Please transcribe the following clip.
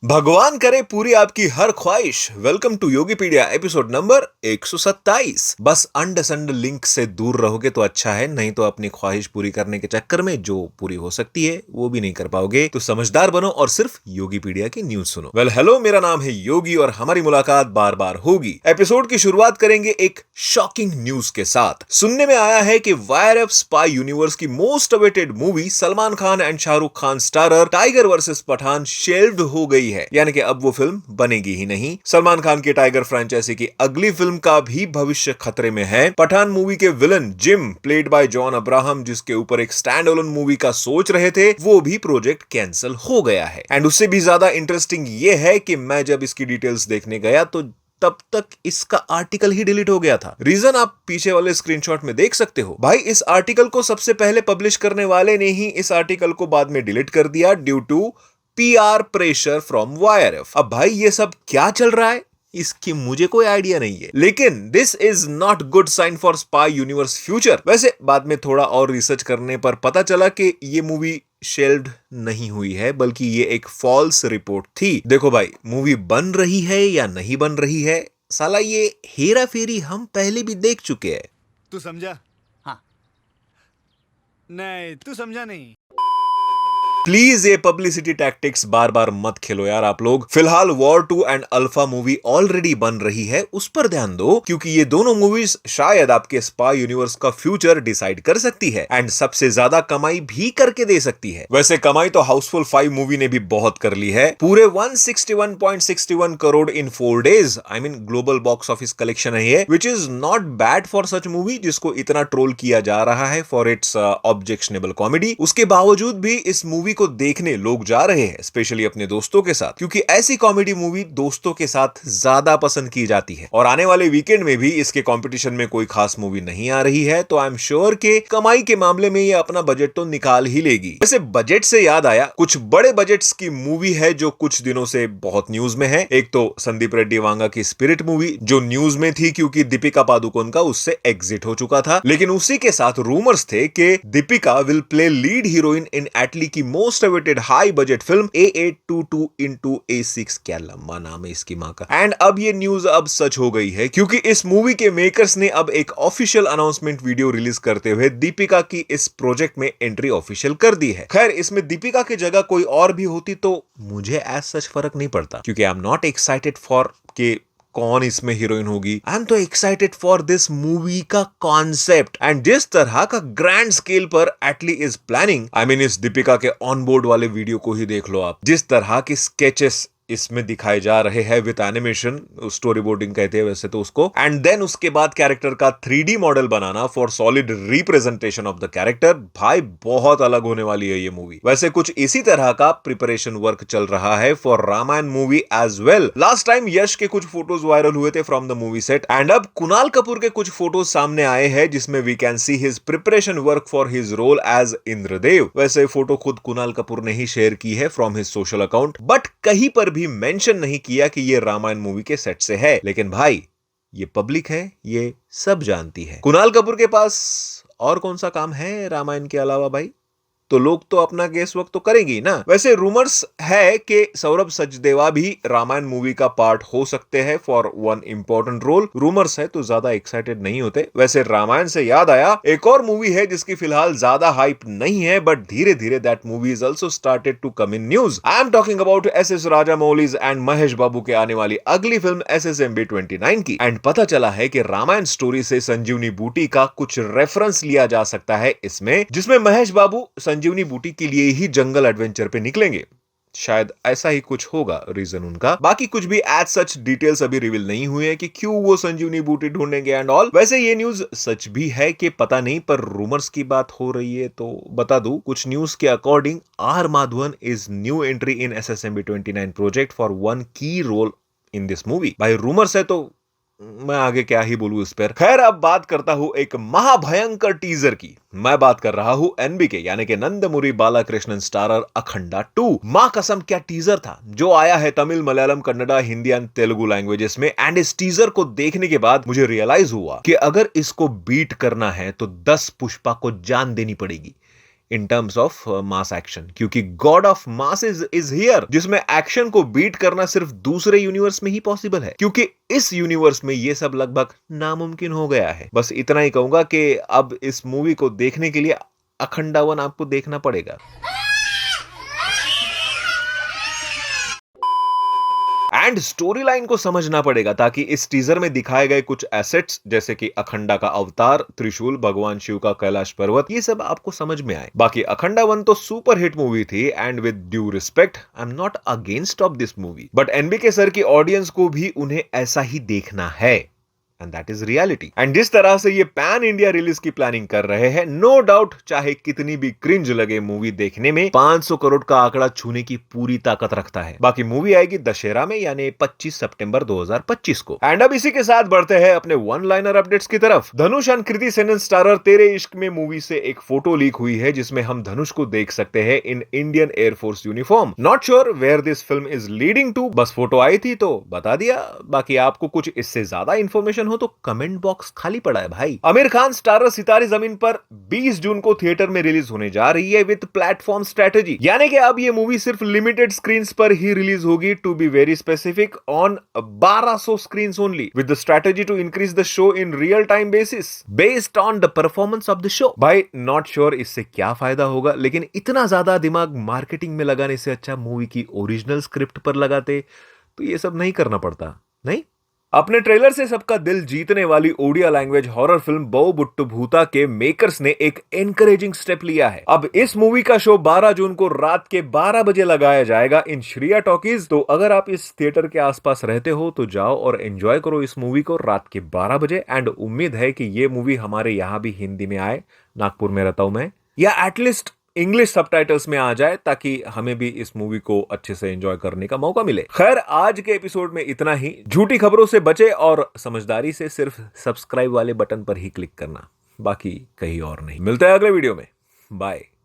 भगवान करे पूरी आपकी हर ख्वाहिश। Welcome to Yogipedia episode number 127। बस अंड संड लिंक से दूर रहोगे तो अच्छा है, नहीं तो अपनी ख्वाहिश पूरी करने के चक्कर में जो पूरी हो सकती है वो भी नहीं कर पाओगे। तो समझदार बनो और सिर्फ योगीपीडिया की न्यूज सुनो। वेल हेलो, मेरा नाम है योगी और हमारी मुलाकात बार बार होगी। एपिसोड की शुरुआत करेंगे एक शॉकिंग न्यूज के साथ। सुनने में आया है कि वायरएफ स्पाई यूनिवर्स की most awaited movie Salman Khan and Shahrukh Khan starrer Tiger versus Pathaan shelved हो गई है, यानी कि अब वो फिल्म बनेगी ही नहीं। सलमान खान की टाइगर फ्रेंचाइजी की अगली फिल्म का भी भविष्य खतरे में है। पठान मूवी के villain gym played by John Abraham, जिसके ऊपर एक स्टैंड अलोन मूवी का सोच रहे थे, वो भी प्रोजेक्ट कैंसिल हो गया है। एंड उससे भी ज्यादा इंटरेस्टिंग ये है कि मैं जब इसकी डिटेल्स देखने गया तो तब तक इसका आर्टिकल ही डिलीट हो गया था। रीजन आप पीछे वाले स्क्रीनशॉट में देख सकते हो। भाई, इस आर्टिकल को सबसे पहले पब्लिश करने वाले ने ही इस आर्टिकल को बाद में डिलीट कर दिया due to PR pressure from YRF. अब भाई, ये सब क्या चल रहा है इसकी मुझे कोई आइडिया नहीं है, लेकिन this is not good sign for spy universe future. वैसे बाद में थोड़ा और रिसर्च करने पर पता चला कि ये मूवी शेल्व्ड नहीं हुई है, बल्कि ये एक फॉल्स रिपोर्ट थी। देखो भाई, मूवी बन रही है या नहीं बन रही है, साला ये हेरा फेरी हम पहले भी देख चुके हैं। तू समझा? हाँ। नहीं, तू समझा नहीं। प्लीज ये पब्लिसिटी टैक्टिक्स बार बार मत खेलो यार आप लोग। फिलहाल war 2 and alpha movie already बन रही है, उस पर ध्यान दो, क्योंकि ये दोनों मूवीज शायद आपके स्पाई यूनिवर्स का फ्यूचर डिसाइड कर सकती है एंड सबसे ज्यादा कमाई भी करके दे सकती है। वैसे कमाई तो हाउसफुल 5 मूवी ने भी बहुत कर ली है, पूरे 161.61 करोड़ इन 4 days. I mean global box office collection है ये, which is not bad for such movie जिसको इतना ट्रोल किया जा रहा है फॉर इट्स ऑब्जेक्शनेबल कॉमेडी। उसके बावजूद भी इस मूवी को देखने लोग जा रहे हैं, स्पेशली अपने दोस्तों के साथ, क्योंकि ऐसी कॉमेडी मूवी दोस्तों के साथ ज्यादा पसंद की जाती है। और आने वाले वीकेंड में भी इसके कंपटीशन में कोई खास मूवी नहीं आ रही है, तो आई एम श्योर के कमाई के मामले में ये अपना बजट तो निकाल ही लेगी। वैसे बजट से याद आया, कुछ बड़े बजट्स की मूवी है जो कुछ दिनों से बहुत न्यूज में है। एक तो संदीप रेड्डी वांगा की स्पिरिट मूवी, जो न्यूज में थी क्योंकि दीपिका पादुकोण का उससे एग्जिट हो चुका था, लेकिन उसी के साथ रूमर्स थे कि Deepika will play lead heroine in Atlee की most awaited high budget film A822 into A6। क्या लंबा नाम है इसकी मां का। एंड अब ये न्यूज अब सच हो गई है, क्योंकि इस मूवी के मेकर्स ने अब एक ऑफिशियल अनाउंसमेंट वीडियो रिलीज करते हुए दीपिका की इस प्रोजेक्ट में एंट्री ऑफिशियल कर दी है। खैर, इसमें दीपिका की जगह कोई और भी होती तो मुझे एज सच फर्क नहीं पड़ता, क्योंकि I am not excited for के कौन इसमें हीरोइन होगी। आई एम तो एक्साइटेड फॉर दिस मूवी का कॉन्सेप्ट एंड जिस तरह का ग्रैंड स्केल पर एटली इज प्लानिंग। आई मीन, इस दीपिका के ऑन बोर्ड वाले वीडियो को ही देख लो आप, जिस तरह के स्केचेस इसमें दिखाए जा रहे हैं विद एनिमेशन, स्टोरी बोर्डिंग कहते हैं वैसे तो उसको, एंड देन उसके बाद कैरेक्टर का 3D model banana for solid representation of the character. भाई, बहुत अलग होने वाली है ये मूवी। वैसे कुछ इसी तरह का प्रिपरेशन वर्क चल रहा है for Ramayan movie as well. Last time Yash के कुछ फोटोज वायरल हुए थे from the movie set, and अब कुणाल कपूर के कुछ फोटोज सामने आए हैं जिसमें we can see his preparation work for his role as Indradev. वैसे फोटो खुद कुणाल कपूर ने ही शेयर की है from his social account, but कहीं पर भी मेंशन नहीं किया कि ये रामायण मूवी के सेट से है। लेकिन भाई, ये पब्लिक है, ये सब जानती है। कुणाल कपूर के पास और कौन सा काम है रामायण के अलावा भाई, तो लोग तो अपना गेस वक्त तो करेंगे ही ना। वैसे रूमर्स है कि सौरभ सचदेवा भी रामायण मूवी का पार्ट हो सकते हैं for one important role. Rumours है तो ज्यादा एक्साइटेड नहीं होते। वैसे रामायण से याद आया, एक और मूवी है जिसकी फिलहाल ज्यादा हाइप नहीं है, बट धीरे धीरे that movie is also started to come in news. I am talking about SS Rajamouli's and Mahesh Babu के आने वाली अगली फिल्म SSMB 29 की। एंड पता चला है कि रामायण स्टोरी से संजीवनी बूटी का कुछ रेफरेंस लिया जा सकता है इसमें, जिसमें महेश बाबू संजीवनी बूटी के लिए ही जंगल एडवेंचर पे निकलेंगे। शायद ऐसा ही कुछ होगा रीजन उनका। बाकी कुछ भी एज सच डिटेल्स अभी रिवील नहीं हुए हैं कि क्यों वो संजीवनी बूटी ढूंढेंगे एंड ऑल। वैसे ये न्यूज सच भी है कि पता नहीं, पर रूमर्स की बात हो रही है तो बता दूं, कुछ न्यूज के according R Madhavan is new entry in SSMB 29 project for one key role in this movie. भाई, रूमर्स है तो मैं आगे क्या ही बोलूं इस पर। खैर, अब बात करता हूं एक महाभयंकर टीजर की। मैं बात कर रहा हूं NBK यानी कि नंदमुरी बालाकृष्णन स्टारर अखंडा 2। मां कसम, क्या टीजर था, जो आया है तमिल, मलयालम, कन्नडा, हिंदी एंड तेलुगु लैंग्वेजेस में। एंड इस टीजर को देखने के बाद मुझे रियलाइज हुआ कि अगर इसको बीट करना है तो 10 पुष्पा को जान देनी पड़ेगी। In terms of mass action, क्योंकि god of mass is here, जिसमें एक्शन को बीट करना सिर्फ दूसरे यूनिवर्स में ही पॉसिबल है, क्योंकि इस यूनिवर्स में ये सब लगभग नामुमकिन हो गया है। बस इतना ही कहूंगा कि अब इस मूवी को देखने के लिए अखंडा 1 आपको देखना पड़ेगा। एंड स्टोरी लाइन को समझना पड़ेगा, ताकि इस टीजर में दिखाए गए कुछ एसेट्स जैसे कि अखंडा का अवतार, त्रिशूल, भगवान शिव का कैलाश पर्वत, ये सब आपको समझ में आए। बाकी अखंडा 1 तो सुपर हिट मूवी थी, and with due respect I am not against of this movie, but NBK sir की ऑडियंस को भी उन्हें ऐसा ही देखना है, and that is reality. And जिस तरह से ये पैन इंडिया रिलीज की प्लानिंग कर रहे हैं, नो डाउट चाहे कितनी भी क्रिंज लगे, मूवी देखने में 500 करोड़ का आंकड़ा छूने की पूरी ताकत रखता है। बाकी मूवी आएगी दशहरा में, यानी 25 सितंबर 2025 को। एंड अब इसी के साथ बढ़ते हैं अपने वन लाइनर अपडेट्स की तरफ। धनुष एंड कृति सेनन स्टारर तेरे इश्क में मूवी से एक फोटो लीक हुई है, जिसमें हम धनुष को देख सकते हैं in Indian air force uniform. Not sure where this film is leading to, बस फोटो आई थी तो बता दिया। बाकी आपको कुछ इससे ज्यादा इंफॉर्मेशन हो तो कमेंट बॉक्स खाली पड़ा है भाई। आमिर खान स्टारर सितारे जमीन पर 20 जून को थिएटर में रिलीज होने जा रही है विद प्लेटफॉर्म स्ट्रेटेजी, यानी कि अब ये मूवी सिर्फ लिमिटेड स्क्रीन्स पर ही रिलीज होगी, to be very specific on 1200 screens only, with the strategy to increase the show in real time basis based on the performance of the show. भाई not sure इससे क्या फायदा होगा, लेकिन इतना ज्यादा दिमाग मार्केटिंग में लगाने से अच्छा मूवी की ओरिजिनल स्क्रिप्ट पर लगाते तो ये सब नहीं करना पड़ता। नहीं, अपने ट्रेलर से सबका दिल जीतने वाली ओडिया लैंग्वेज हॉरर फिल्म बो बुट्टू भूता के मेकर्स ने एक एनकरेजिंग स्टेप लिया है। अब इस मूवी का शो 12 जून को रात के 12 बजे लगाया जाएगा इन श्रिया टॉकीज। तो अगर आप इस थिएटर के आसपास रहते हो तो जाओ और एंजॉय करो इस मूवी को रात के 12 बजे। एंड उम्मीद है कि ये मूवी हमारे यहां भी हिंदी में आए, नागपुर में रहता हूं मैं, या एटलीस्ट इंग्लिश सबटाइटल्स में आ जाए, ताकि हमें भी इस मूवी को अच्छे से एंजॉय करने का मौका मिले। खैर आज के एपिसोड में इतना ही। झूठी खबरों से बचे और समझदारी से सिर्फ सब्सक्राइब वाले बटन पर ही क्लिक करना, बाकी कहीं और नहीं। मिलते हैं अगले वीडियो में, बाय।